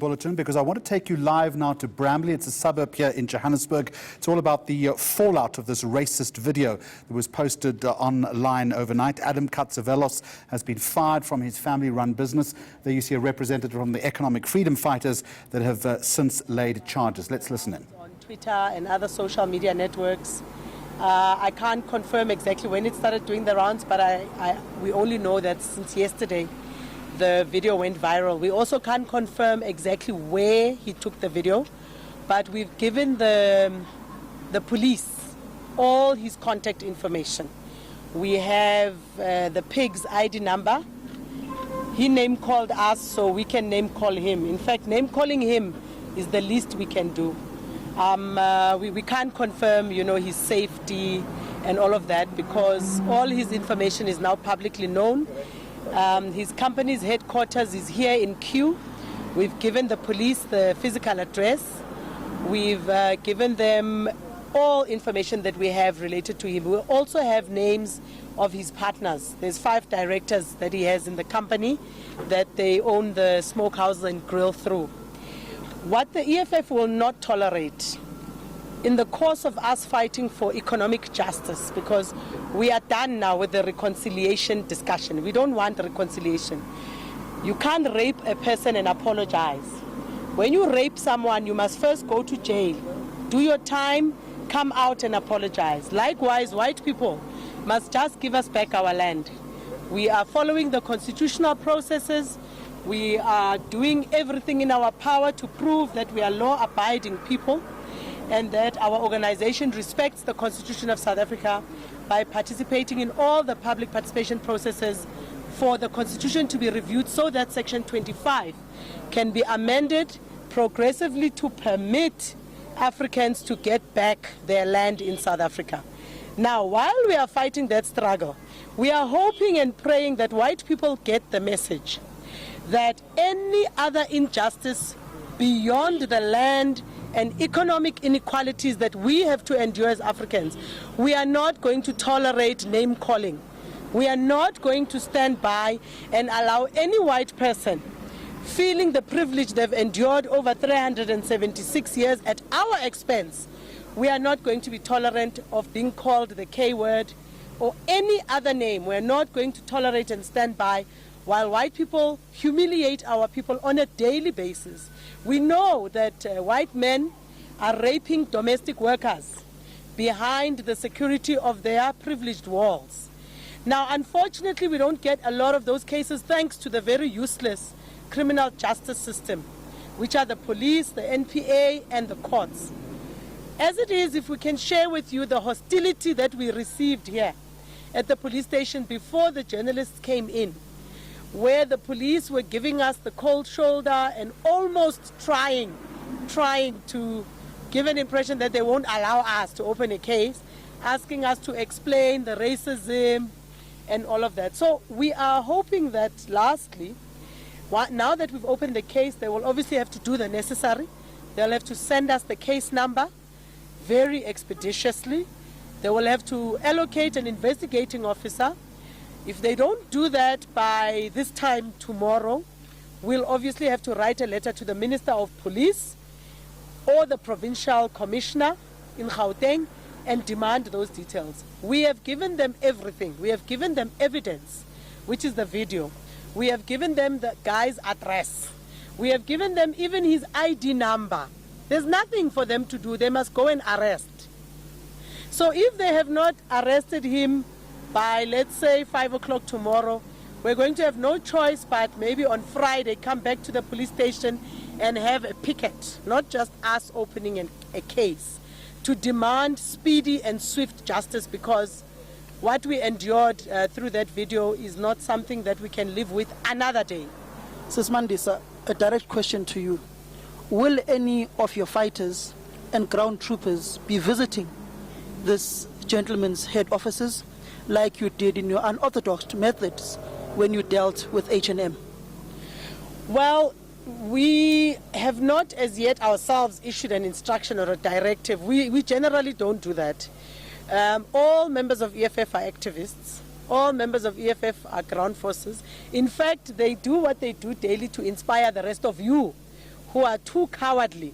bulletin because I want to take you live now to Bramley. It's a suburb here in Johannesburg. It's all about the fallout of this racist video that was posted online overnight. Adam Catzavelos has been fired from his family-run business. There you see a representative from the economic freedom fighters that have since laid charges. Let's listen in. On Twitter and other social media networks. I can't confirm exactly when it started doing the rounds, but we only know that since yesterday the video went viral. We also can't confirm exactly where he took the video, but we've given the police all his contact information. We have the pig's ID number. He name called us, so we can name call him. In fact, name calling him is the least we can do. We can't confirm, his safety and all of that because all his information is now publicly known. His company's headquarters is here in Q. We've given the police the physical address. We've given them all information that we have related to him. We also have names of his partners. There's 5 directors that he has in the company that they own the smokehouse and grill through. What the EFF will not tolerate in the course of us fighting for economic justice, because we are done now with the reconciliation discussion. We don't want reconciliation. You can't rape a person and apologize. When you rape someone, you must first go to jail, do your time, come out and apologize. Likewise, white people must just give us back our land. We are following the constitutional processes. We are doing everything in our power to prove that we are law-abiding people and that our organization respects the Constitution of South Africa by participating in all the public participation processes for the Constitution to be reviewed so that Section 25 can be amended progressively to permit Africans to get back their land in South Africa. Now, while we are fighting that struggle, we are hoping and praying that white people get the message that any other injustice beyond the land and economic inequalities that we have to endure as Africans, we are not going to tolerate name calling. We are not going to stand by and allow any white person feeling the privilege they've endured over 376 years at our expense. We are not going to be tolerant of being called the K word or any other name. We're not going to tolerate and stand by while white people humiliate our people on a daily basis. We know that white men are raping domestic workers behind the security of their privileged walls. Now, unfortunately, we don't get a lot of those cases thanks to the very useless criminal justice system, which are the police, the NPA, and the courts. As it is, if we can share with you the hostility that we received here at the police station before the journalists came in, where the police were giving us the cold shoulder and almost trying to give an impression that they won't allow us to open a case, asking us to explain the racism and all of that. So we are hoping that lastly, now that we've opened the case, they will obviously have to do the necessary. They'll have to send us the case number very expeditiously. They will have to allocate an investigating officer. If they don't do that by this time tomorrow, we'll obviously have to write a letter to the Minister of Police or the Provincial Commissioner in Gauteng and demand those details. We have given them everything. We have given them evidence, which is the video. We have given them the guy's address. We have given them even his ID number. There's nothing for them to do. They must go and arrest. So if they have not arrested him by, let's say, 5 o'clock tomorrow, we're going to have no choice but maybe on Friday come back to the police station and have a picket, not just us opening a case, to demand speedy and swift justice, because what we endured through that video is not something that we can live with another day. Sis Mandisa, a direct question to you. Will any of your fighters and ground troopers be visiting this gentleman's head offices like you did in your unorthodox methods when you dealt with H&M? Well, we have not as yet ourselves issued an instruction or a directive. We generally don't do that. All members of EFF are activists. All members of EFF are ground forces. In fact, they do what they do daily to inspire the rest of you who are too cowardly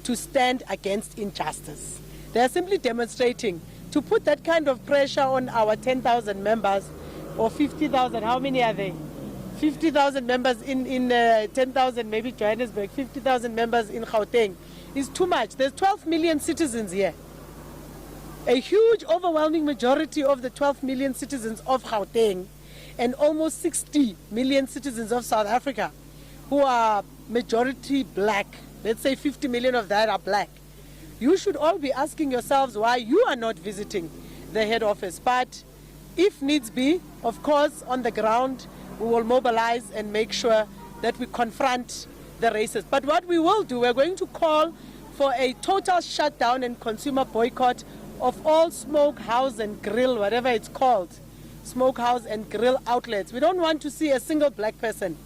to stand against injustice. They are simply demonstrating to put that kind of pressure on our 10,000 members or 50,000. How many are they? 50,000 members in 10,000, maybe Johannesburg, 50,000 members in Gauteng is too much. There's 12 million citizens here. A huge, overwhelming majority of the 12 million citizens of Gauteng and almost 60 million citizens of South Africa who are majority black, let's say 50 million of that are black. You should all be asking yourselves why you are not visiting the head office. But if needs be, of course, on the ground, we will mobilize and make sure that we confront the racists. But what we will do, we're going to call for a total shutdown and consumer boycott of all smokehouse and grill, whatever it's called, smokehouse and grill outlets. We don't want to see a single black person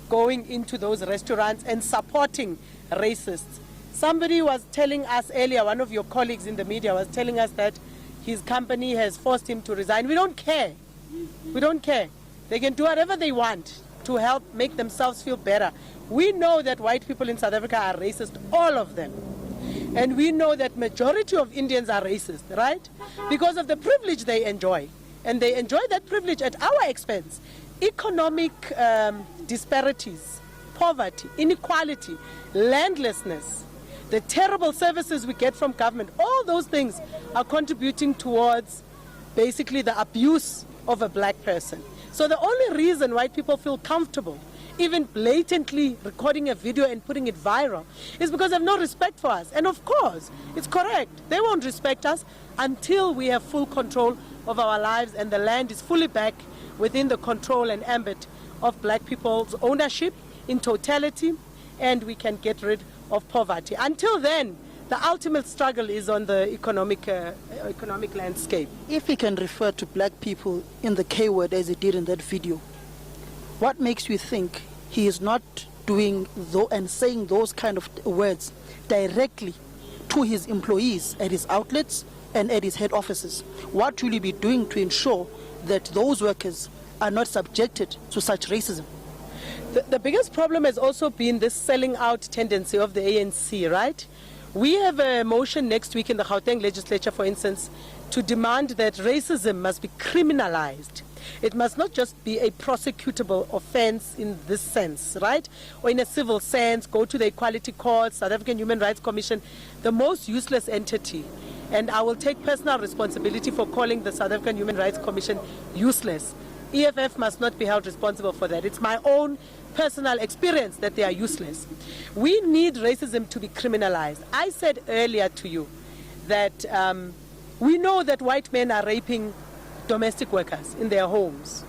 going into those restaurants and supporting racists. Somebody was telling us earlier, one of your colleagues in the media was telling us that his company has forced him to resign. We don't care. We don't care. They can do whatever they want to help make themselves feel better. We know that white people in South Africa are racist, all of them. And we know that majority of Indians are racist, right? Because of the privilege they enjoy. And they enjoy that privilege at our expense. Economic disparities, poverty, inequality, landlessness, the terrible services we get from government, all those things are contributing towards basically the abuse of a black person. So the only reason white people feel comfortable even blatantly recording a video and putting it viral is because they have no respect for us. And of course, it's correct. They won't respect us until we have full control of our lives and the land is fully back within the control and ambit of black people's ownership in totality, and we can get rid of poverty. Until then, the ultimate struggle is on the economic landscape. If he can refer to black people in the K word as he did in that video, what makes you think he is not doing and saying those kind of words directly to his employees at his outlets and at his head offices? What will he be doing to ensure that those workers are not subjected to such racism? The biggest problem has also been this selling out tendency of the ANC, right? We have a motion next week in the Gauteng legislature, for instance, to demand that racism must be criminalized. It must not just be a prosecutable offense in this sense, right? Or in a civil sense, go to the Equality Court, South African Human Rights Commission, the most useless entity. And I will take personal responsibility for calling the South African Human Rights Commission useless. EFF must not be held responsible for that. It's my own personal experience that they are useless. We need racism to be criminalized. I said earlier to you that we know that white men are raping domestic workers in their homes.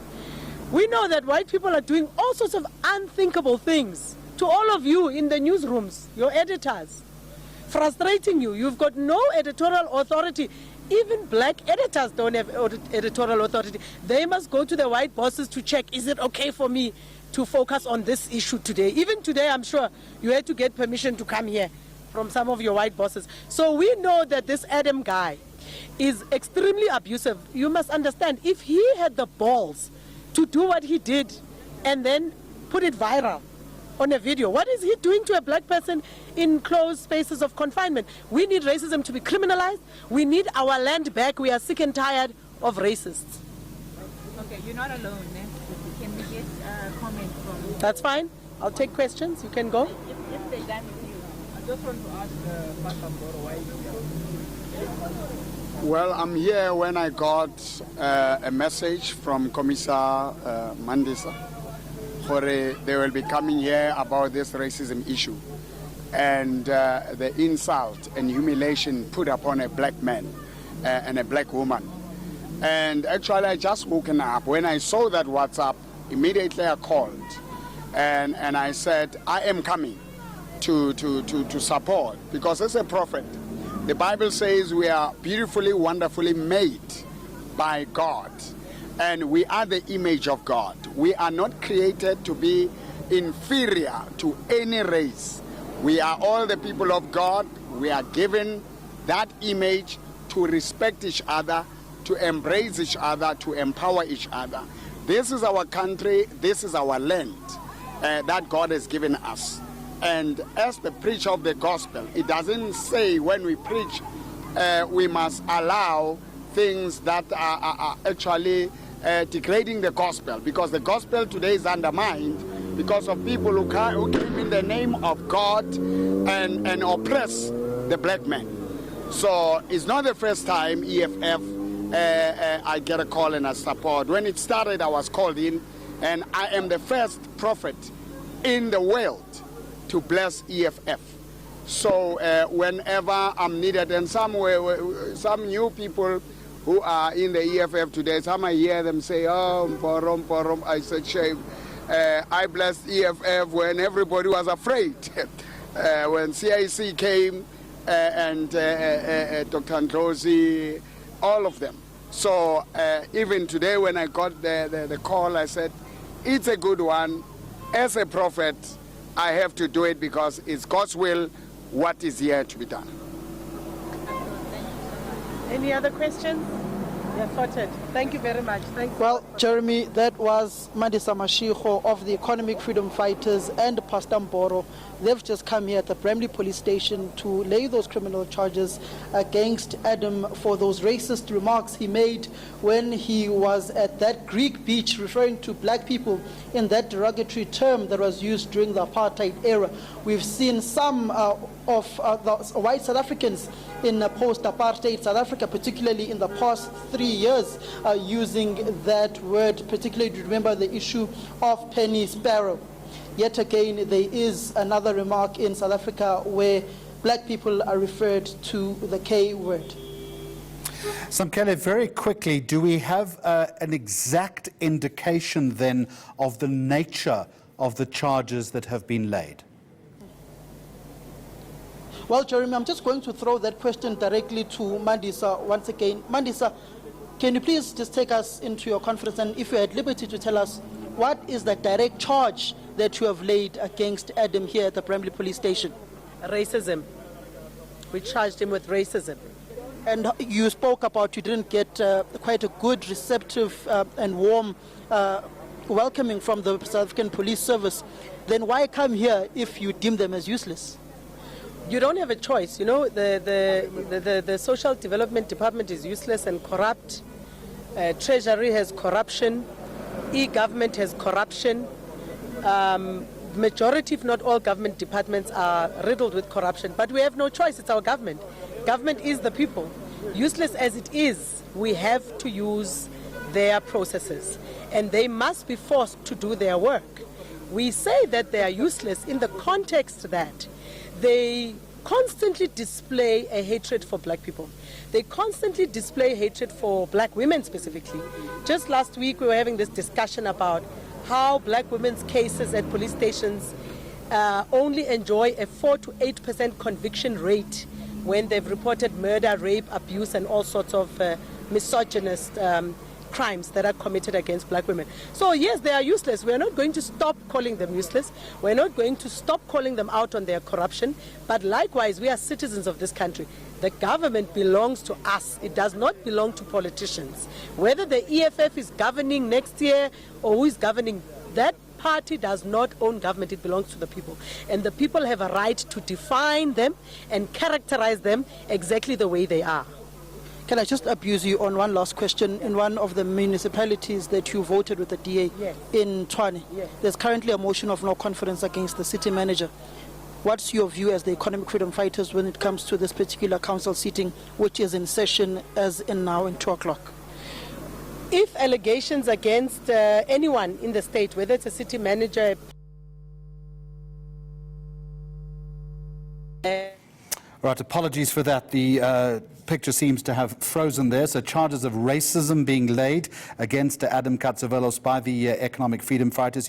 We know that white people are doing all sorts of unthinkable things to all of you in the newsrooms, your editors, frustrating you. You've got no editorial authority. Even black editors don't have editorial authority. They must go to the white bosses to check, is it okay for me to focus on this issue today? Even today, I'm sure you had to get permission to come here from some of your white bosses. So we know that this Adam guy is extremely abusive. You must understand, if he had the balls to do what he did and then put it viral on a video, what is he doing to a black person in closed spaces of confinement? We need racism to be criminalized. We need our land back. We are sick and tired of racists. Okay, you're not alone, eh? Can we get a comment from... That's fine. I'll take questions. You can go. If they're done with you. I just want to ask Pastor Mboro why Well, I'm here when I got a message from Commissar Mandisa. They will be coming here about this racism issue and the insult and humiliation put upon a black man and a black woman. And actually, I just woken up. When I saw that WhatsApp, immediately I called and I said, I am coming to support, because as a prophet, the Bible says we are beautifully, wonderfully made by God. And we are the image of God. We are not created to be inferior to any race. We are all the people of God. We are given that image to respect each other, to embrace each other, to empower each other. This is our country. This is our land that God has given us. And as the preacher of the gospel, it doesn't say when we preach we must allow things that are actually degrading the gospel, because the gospel today is undermined because of people who came in the name of God and oppress the black man. So it's not the first time EFF I get a call and a support. When it started, I was called in, and I am the first prophet in the world to bless EFF. So whenever I'm needed, and some new people who are in the EFF today, some I hear them say, oh, Mboro, I said, shame. I blessed EFF when everybody was afraid. When CIC came and Dr. Ndlozi, all of them. So even today when I got the call, I said, it's a good one. As a prophet, I have to do it because it's God's will what is here to be done. Any other questions? Yes, sorted. Thank you very much. Thank you. Well, Jeremy, that was Mandisa Mashiko of the Economic Freedom Fighters and Pastor Mboro. They've just come here at the Bramley Police Station to lay those criminal charges against Adam for those racist remarks he made when he was at that Greek beach referring to black people in that derogatory term that was used during the apartheid era. We've seen some of the white South Africans in post-apartheid South Africa, particularly in the past 3 years, using that word, particularly to remember the issue of penny sparrow. Yet again, there is another remark in South Africa where black people are referred to the K word. Samkele, very quickly, do we have an exact indication then of the nature of the charges that have been laid? Well, Jeremy, I'm just going to throw that question directly to Mandisa once again. Mandisa, can you please just take us into your conference, and if you're at liberty to tell us what is the direct charge that you have laid against Adam here at the Bramley Police Station? Racism. We charged him with racism. And you spoke about you didn't get quite a good, receptive and warm welcoming from the South African Police Service. Then why come here if you deem them as useless? You don't have a choice. You know, the Social Development Department is useless and corrupt. Treasury has corruption. E-government has corruption. Majority, if not all, government departments are riddled with corruption. But we have no choice. It's our government. Government is the people. Useless as it is, we have to use their processes. And they must be forced to do their work. We say that they are useless in the context that they constantly display a hatred for black people. They constantly display hatred for black women specifically. Just last week we were having this discussion about how black women's cases at police stations only enjoy a 4 to 8% conviction rate when they've reported murder, rape, abuse, and all sorts of misogynist crimes that are committed against black women. So yes, they are useless. We're not going to stop calling them useless. We're not going to stop calling them out on their corruption. But likewise, we are citizens of this country. The government belongs to us. It does not belong to politicians. Whether the EFF is governing next year or who is governing, that party does not own government. It belongs to the people. And the people have a right to define them and characterize them exactly the way they are. Can I just abuse you on one last question? In one of the municipalities that you voted with the DA, yes, in Tshwane, yes, there's currently a motion of no confidence against the city manager. What's your view as the Economic Freedom Fighters when it comes to this particular council sitting, which is in session as in now in 2 o'clock? If allegations against anyone in the state, whether it's a city manager, Right, apologies for that. The picture seems to have frozen there. So charges of racism being laid against Adam Catzavelos by the Economic Freedom Fighters.